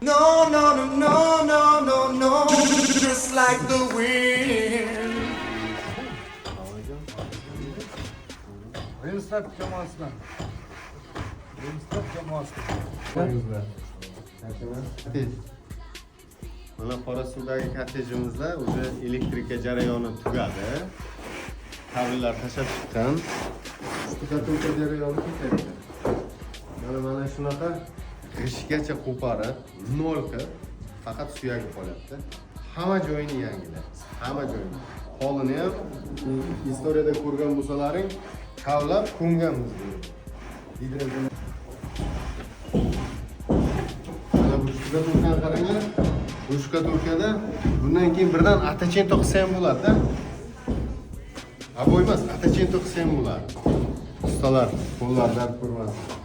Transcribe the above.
No, no, no, no, no, no, just like the wind. Remstab jamoasidan. Remstab jamoasi. Mana Qorasuvdagi kottejimizda уже elektrika jarayoni tugadi. Kabellar tashab chiqqan. Shtukaturka jarayoni ketayapti. Mana shunaqa g'ishgacha qo'parib, nolka faqat suyagi qolyapti. Hamma joyini yangilayapmiz. Hamma joyini. Holini ham istoriyada ko'rgan bo'lsalaring, kavlab ko'mganmiz buni. Mana bu shtukaturkani qaranglar. Bu shtukaturkada bundan keyin birdan atachento qilsa ham bo'ladi-da. Abo'y emas, atachento qilsa ham bo'ladi. Ustalar qo'llar dard ko'rmasin.